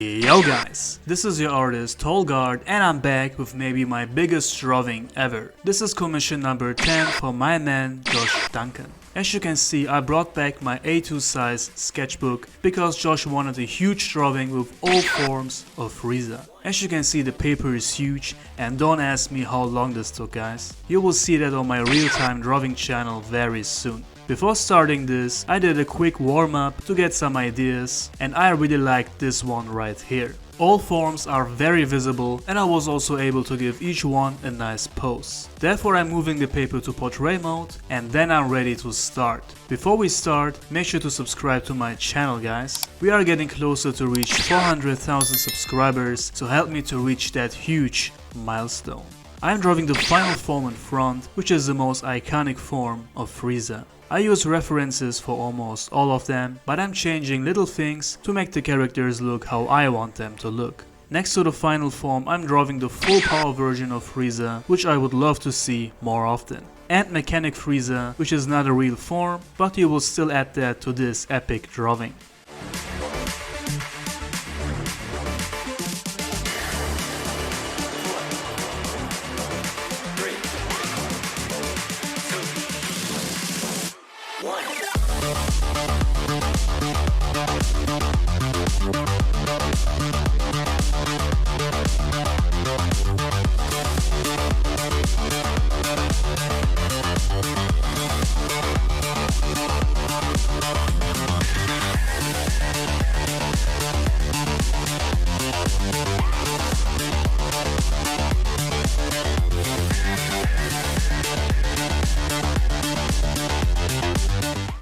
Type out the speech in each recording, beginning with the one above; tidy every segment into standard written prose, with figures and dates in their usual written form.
Yo guys, this is your artist Tolg and I'm back with maybe my biggest drawing ever. This is commission number 10 for my man Josh Duncan. As you can see, I brought back my A2 size sketchbook because Josh wanted a huge drawing with all forms of Frieza. As you can see, the paper is huge, and don't ask me how long this took, guys. You will see that on my real-time drawing channel very soon. Before starting this, I did a quick warm-up to get some ideas, and I really liked this one right here. All forms are very visible, and I was also able to give each one a nice pose. Therefore I'm moving the paper to portrait mode, and then I'm ready to start. Before we start, make sure to subscribe to my channel, guys. We are getting closer to reach 400,000 subscribers, so help me to reach that huge milestone. I'm drawing the final form in front, which is the most iconic form of Frieza. I use references for almost all of them, but I'm changing little things to make the characters look how I want them to look. Next to the final form, I'm drawing the full power version of Frieza, which I would love to see more often. And Mechanic Frieza, which is not a real form, but you will still add that to this epic drawing.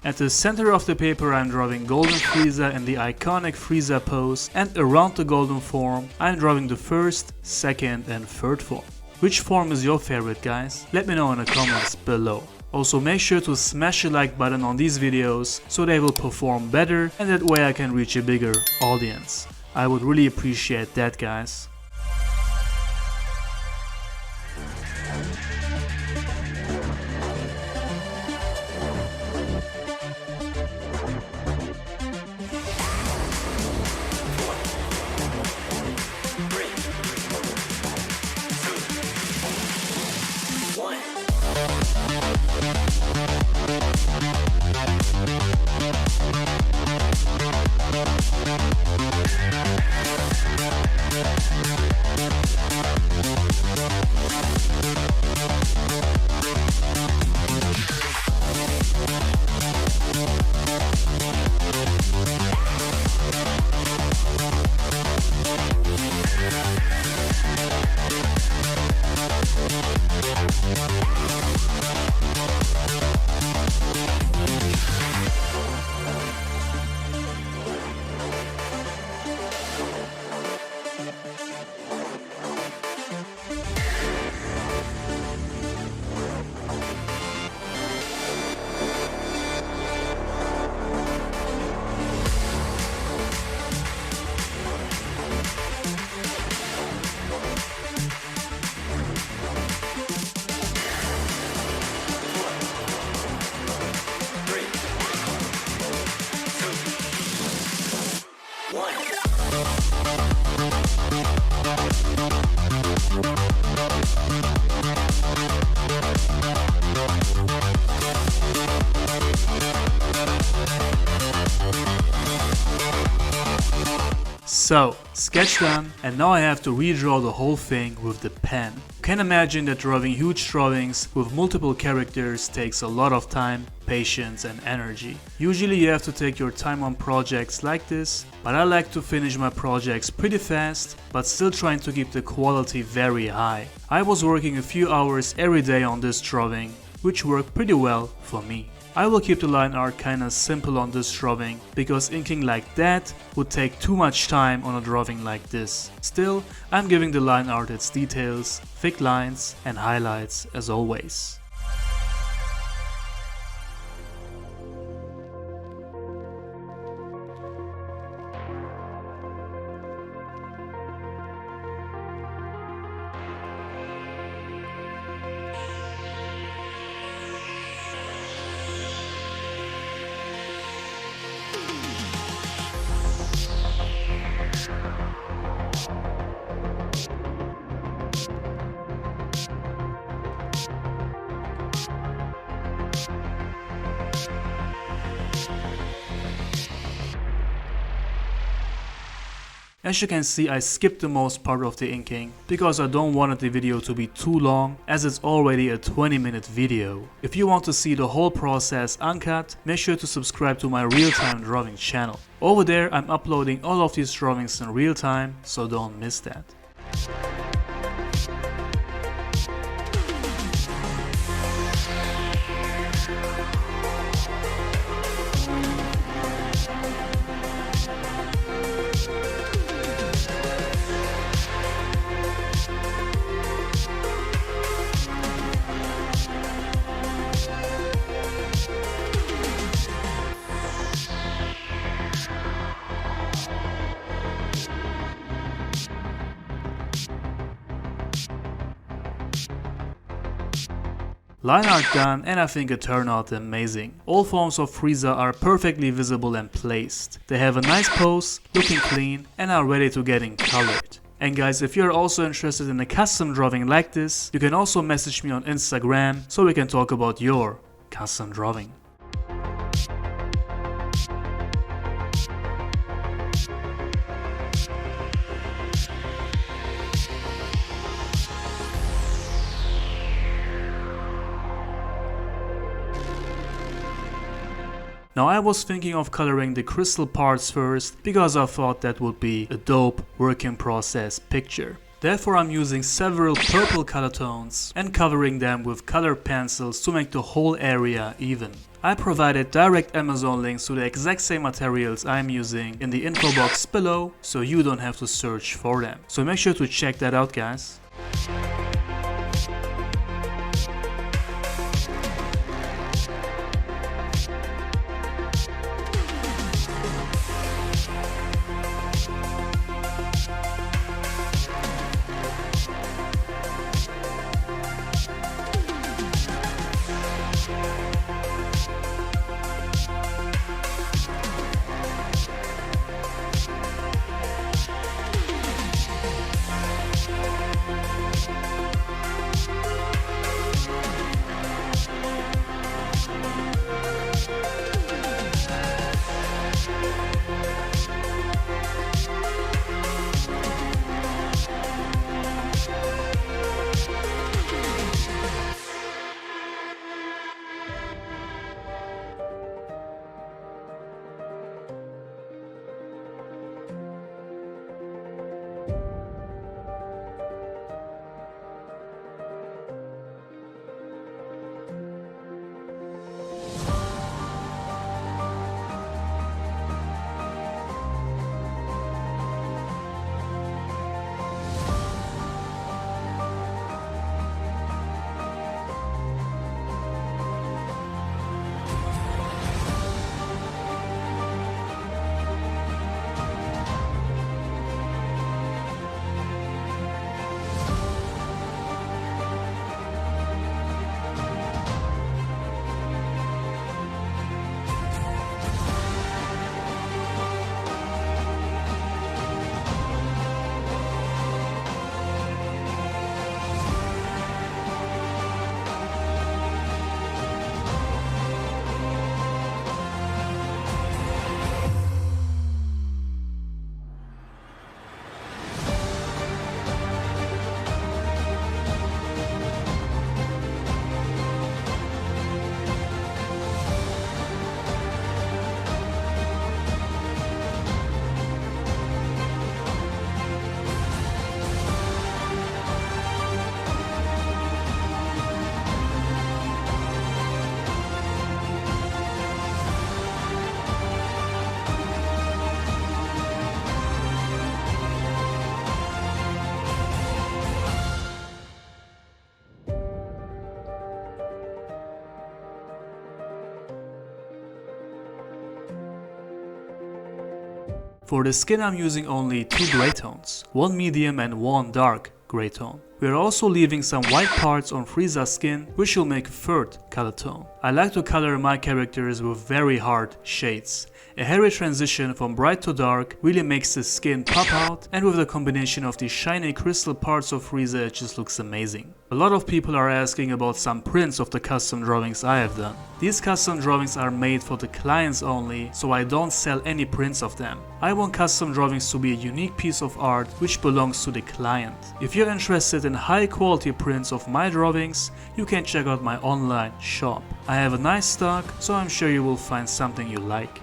At the center of the paper I'm drawing Golden Frieza in the iconic Frieza pose, and around the golden form I'm drawing the first, second and third form. Which form is your favorite, guys? Let me know in the comments below. Also make sure to smash the like button on these videos so they will perform better, and that way I can reach a bigger audience. I would really appreciate that, guys. So, sketch done, and now I have to redraw the whole thing with the pen. You can imagine that drawing huge drawings with multiple characters takes a lot of time, patience and energy. Usually you have to take your time on projects like this, but I like to finish my projects pretty fast, but still trying to keep the quality very high. I was working a few hours every day on this drawing, which worked pretty well for me. I will keep the line art kinda simple on this drawing, because inking like that would take too much time on a drawing like this. Still, I'm giving the line art its details, thick lines and highlights as always. As you can see, I skipped the most part of the inking because I don't want the video to be too long, as it's already a 20-minute video. If you want to see the whole process uncut, make sure to subscribe to my real-time drawing channel. Over there I'm uploading all of these drawings in real time, so don't miss that. Line art done, and I think it turned out amazing. All forms of Frieza are perfectly visible and placed. They have a nice pose, looking clean, and are ready to getting colored. And guys, if you're also interested in a custom drawing like this, you can also message me on Instagram so we can talk about your custom drawing. Now I was thinking of coloring the crystal parts first because I thought that would be a dope work in process picture. Therefore I'm using several purple color tones and covering them with colored pencils to make the whole area even. I provided direct Amazon links to the exact same materials I'm using in the info box below, so you don't have to search for them. So make sure to check that out, guys. For the skin I'm using only 2 gray tones, 1 medium and 1 dark gray tone. We are also leaving some white parts on Frieza's skin, which will make a 3rd color tone. I like to color my characters with very hard shades. A hairy transition from bright to dark really makes the skin pop out, and with the combination of the shiny crystal parts of Frieza, it just looks amazing. A lot of people are asking about some prints of the custom drawings I have done. These custom drawings are made for the clients only, so I don't sell any prints of them. I want custom drawings to be a unique piece of art which belongs to the client. If you're interested in high quality prints of my drawings, you can check out my online shop. I have a nice stock, so I'm sure you will find something you like.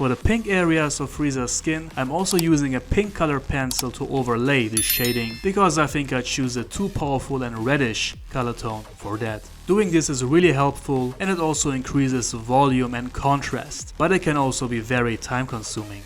For the pink areas of Frieza's skin, I'm also using a pink color pencil to overlay the shading, because I think I choose a too powerful and reddish color tone for that. Doing this is really helpful, and it also increases volume and contrast, but it can also be very time consuming.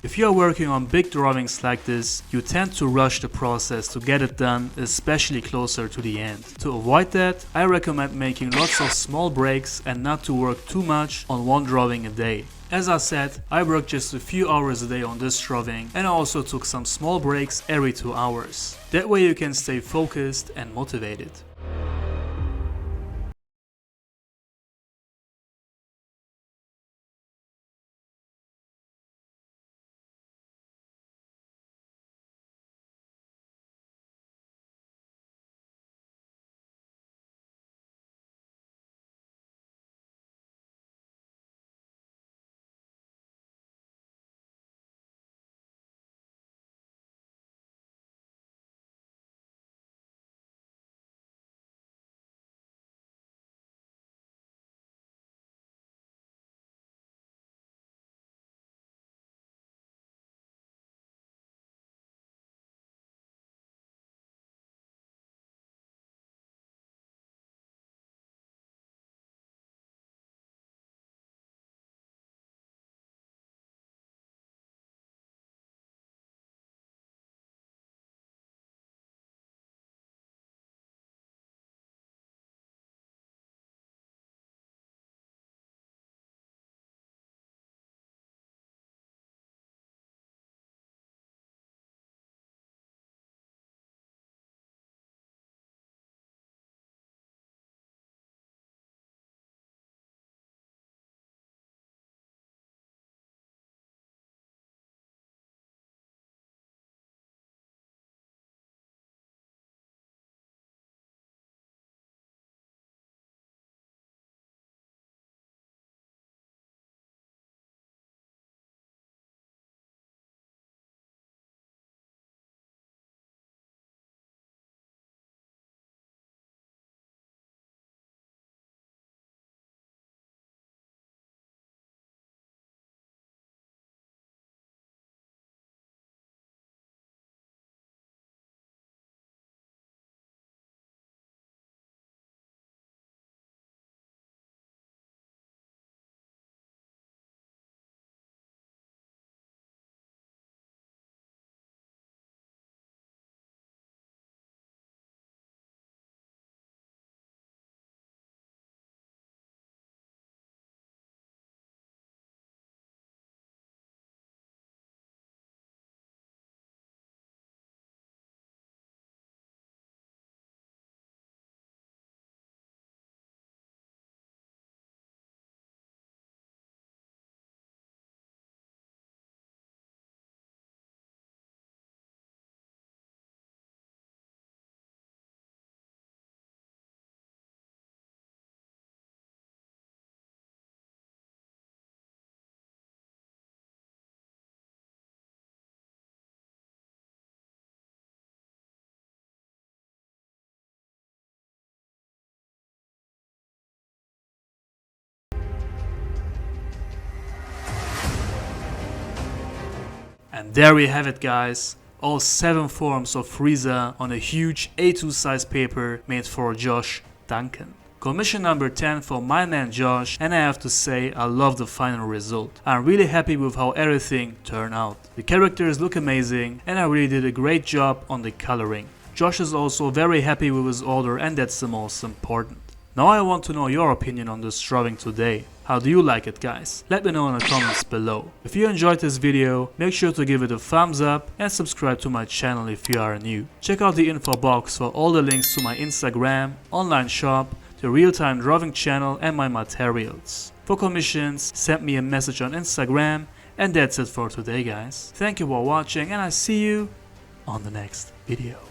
If you are working on big drawings like this, you tend to rush the process to get it done, especially closer to the end. To avoid that, I recommend making lots of small breaks and not to work too much on one drawing a day. As I said, I worked just a few hours a day on this drawing, and I also took some small breaks every 2 hours. That way you can stay focused and motivated. And there we have it, guys. All 7 forms of Frieza on a huge A2 size paper made for Josh Duncan. Commission number 10 for my man Josh, and I have to say I love the final result. I'm really happy with how everything turned out. The characters look amazing and I really did a great job on the coloring. Josh is also very happy with his order, and that's the most important. Now I want to know your opinion on this drawing today. How do you like it, guys? Let me know in the comments below. If you enjoyed this video, make sure to give it a thumbs up and subscribe to my channel if you are new. Check out the info box for all the links to my Instagram, online shop, the real-time drawing channel and my materials. For commissions, send me a message on Instagram, and that's it for today, guys. Thank you for watching and I see you on the next video.